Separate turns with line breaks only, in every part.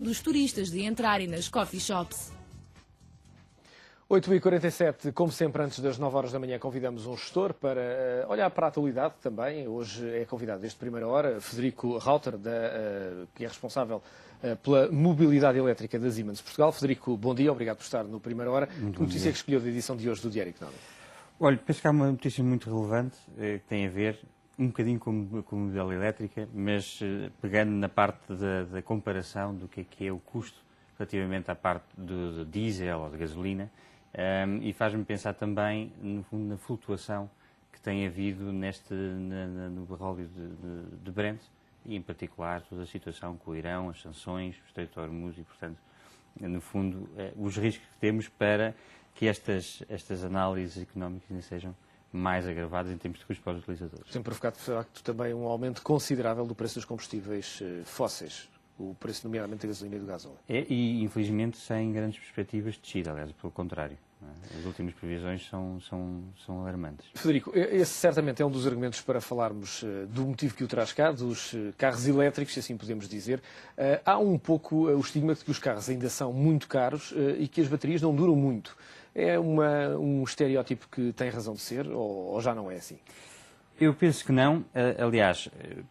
dos turistas de entrarem nas coffee shops.
8h47, como sempre, antes das 9 horas da manhã, convidamos um gestor para olhar para a atualidade também. Hoje é convidado desde primeira hora, Frederico Rauter, que é responsável pela mobilidade elétrica da Siemens Portugal. Frederico, bom dia, obrigado por estar no Primeira Hora. Que notícia é que escolheu da edição de hoje do Diário Económico?
Olha, penso que há uma notícia muito relevante que tem a ver um bocadinho com a mobilidade elétrica, mas pegando na parte da comparação do que é o custo relativamente à parte do diesel ou de gasolina. E faz-me pensar também, no fundo, na flutuação que tem havido no petróleo de Brent e, em particular, toda a situação com o Irão, as sanções, o Estreito de Hormuz e, portanto, no fundo, os riscos que temos para que estas análises económicas ainda sejam mais agravadas em termos de custos para os utilizadores.
Tem provocado, de facto, também um aumento considerável do preço dos combustíveis fósseis, o preço, nomeadamente, da gasolina e do gasóleo.
E, infelizmente, sem grandes perspectivas de descida, aliás, pelo contrário. As últimas previsões são alarmantes.
Frederico, esse certamente é um dos argumentos para falarmos do motivo que o traz cá, dos carros elétricos, se assim podemos dizer. Há um pouco o estigma de que os carros ainda são muito caros e que as baterias não duram muito. É um estereótipo que tem razão de ser ou já não é assim?
Eu penso que não. Aliás,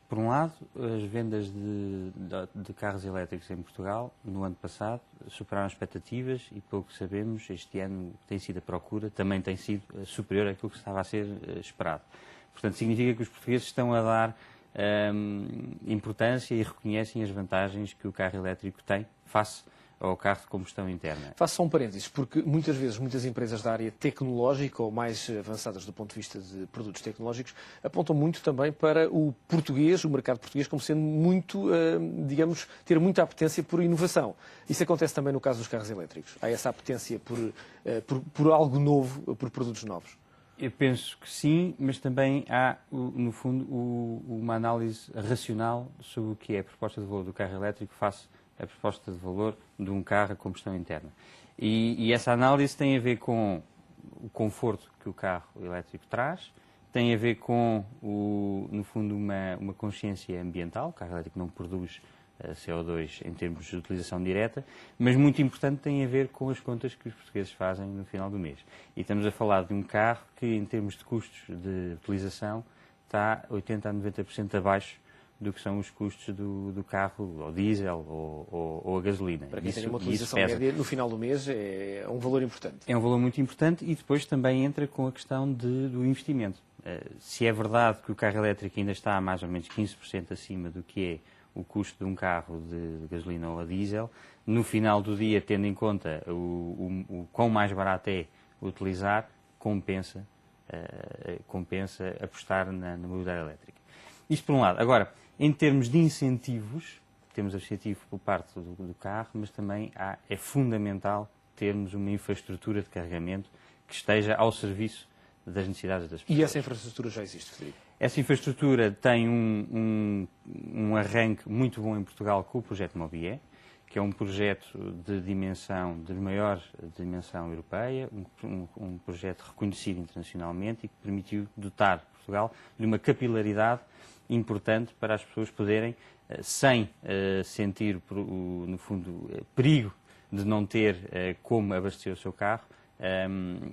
por um lado, as vendas de carros elétricos em Portugal, no ano passado, superaram as expectativas e, pelo que sabemos, este ano tem sido a procura, também tem sido superior àquilo que estava a ser esperado. Portanto, significa que os portugueses estão a dar importância e reconhecem as vantagens que o carro elétrico tem face ao carro de combustão interna.
Faço só um parênteses, porque muitas vezes muitas empresas da área tecnológica ou mais avançadas do ponto de vista de produtos tecnológicos apontam muito também para o português, o mercado português, como sendo muito, digamos, ter muita apetência por inovação. Isso acontece também no caso dos carros elétricos. Há essa apetência por algo novo, por produtos novos.
Eu penso que sim, mas também há, no fundo, uma análise racional sobre o que é a proposta de valor do carro elétrico face a proposta de valor de um carro a combustão interna. E essa análise tem a ver com o conforto que o carro elétrico traz, tem a ver com, no fundo, uma consciência ambiental. O carro elétrico não produz CO2 em termos de utilização direta, mas muito importante tem a ver com as contas que os portugueses fazem no final do mês. E estamos a falar de um carro que, em termos de custos de utilização, está 80% a 90% abaixo do que são os custos do carro, ou diesel, ou a gasolina.
Para quem tem uma utilização média, no final do mês, é um valor importante.
É um valor muito importante e depois também entra com a questão do investimento. Se é verdade que o carro elétrico ainda está a mais ou menos 15% acima do que é o custo de um carro de gasolina ou a diesel, no final do dia, tendo em conta o quão mais barato é utilizar, compensa apostar na mobilidade elétrica. Isto por um lado. Agora, em termos de incentivos, temos incentivo por parte do carro, mas também é fundamental termos uma infraestrutura de carregamento que esteja ao serviço das necessidades das pessoas.
E essa infraestrutura já existe, Frederico?
Essa infraestrutura tem um arranque muito bom em Portugal com o projeto Mobié, que é um projeto de maior dimensão europeia, um projeto reconhecido internacionalmente e que permitiu dotar Portugal de uma capilaridade importante para as pessoas poderem, sem sentir, no fundo, perigo de não ter como abastecer o seu carro,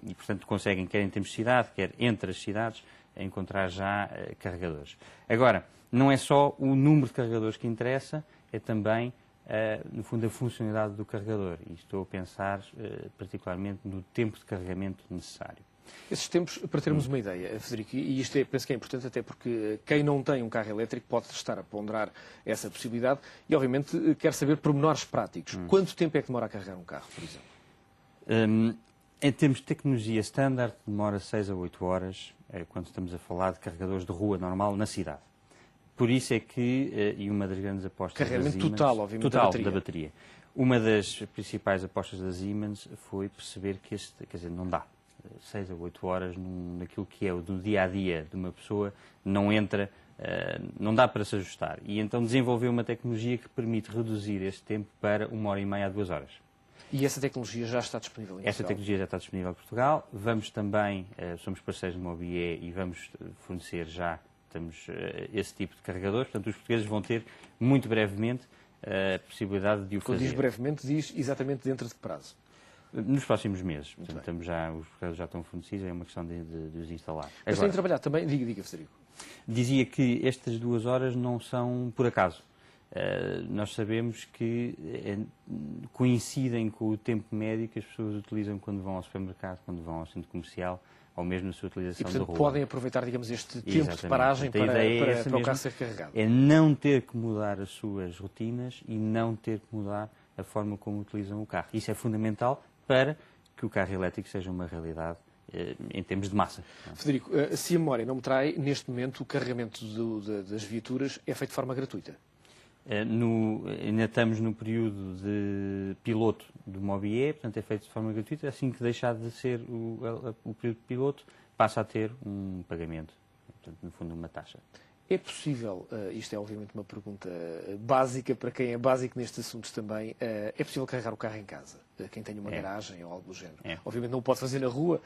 e, portanto, conseguem, quer em termos de cidade, quer entre as cidades, encontrar já carregadores. Agora, não é só o número de carregadores que interessa, é também, no fundo, a funcionalidade do carregador. E estou a pensar particularmente no tempo de carregamento necessário.
Esses tempos, para termos uma ideia, Frederico, e isto penso que é importante até porque quem não tem um carro elétrico pode estar a ponderar essa possibilidade e, obviamente, quer saber pormenores práticos. Quanto tempo é que demora a carregar um carro, por exemplo?
Em termos de tecnologia standard, demora 6 a 8 horas, quando estamos a falar de carregadores de rua normal na cidade. Por isso é que, e uma das grandes apostas
carregamento
da Siemens...
total, obviamente,
total da bateria. Uma das principais apostas da Siemens foi perceber que não dá. 6 a 8 horas naquilo que é o do dia-a-dia de uma pessoa, não entra, não dá para se ajustar. E então desenvolveu uma tecnologia que permite reduzir este tempo para 1h30 a 2 horas.
E essa tecnologia já está disponível em Portugal?
Esta tecnologia já está disponível em Portugal. Vamos também, somos parceiros de Mobié e vamos fornecer já esse tipo de carregadores. Portanto, os portugueses vão ter, muito brevemente, a possibilidade de o
Quando
fazer.
diz brevemente, diz exatamente dentro de que prazo?
Nos próximos meses.
Muito
Portanto, os projetos já estão fornecidos, é uma questão de os instalar.
Mas tem trabalhado também, diga Frederico.
Dizia que estas 2 horas não são por acaso. Nós sabemos que coincidem com o tempo médio que as pessoas utilizam quando vão ao supermercado, quando vão ao centro comercial, ou mesmo na sua utilização
E, portanto,
da rua.
podem aproveitar, digamos, este tempo de
Exatamente.
paragem
Portanto, a ideia é essa
para o carro
mesmo.
ser carregado.
É não ter que mudar as suas rotinas e não ter que mudar a forma como utilizam o carro. Isso é fundamental para que o carro elétrico seja uma realidade em termos de massa.
Frederico, se a memória não me trai, neste momento o carregamento das viaturas é feito de forma gratuita.
Ainda estamos no período de piloto do MOBIE, portanto é feito de forma gratuita. Assim que deixar de ser o período de piloto, passa a ter um pagamento, portanto, no fundo uma taxa.
É possível, isto é obviamente uma pergunta básica para quem é básico nestes assuntos também, é possível carregar o carro em casa? Quem tem uma garagem ou algo do género? Obviamente não o pode fazer na rua,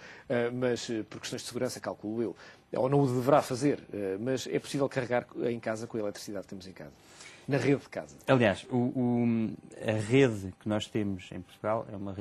mas por questões de segurança, calculo eu, ou não o deverá fazer, mas é possível carregar em casa com a eletricidade que temos em casa? Na rede de casa?
Aliás, a rede que nós temos em Portugal é uma rede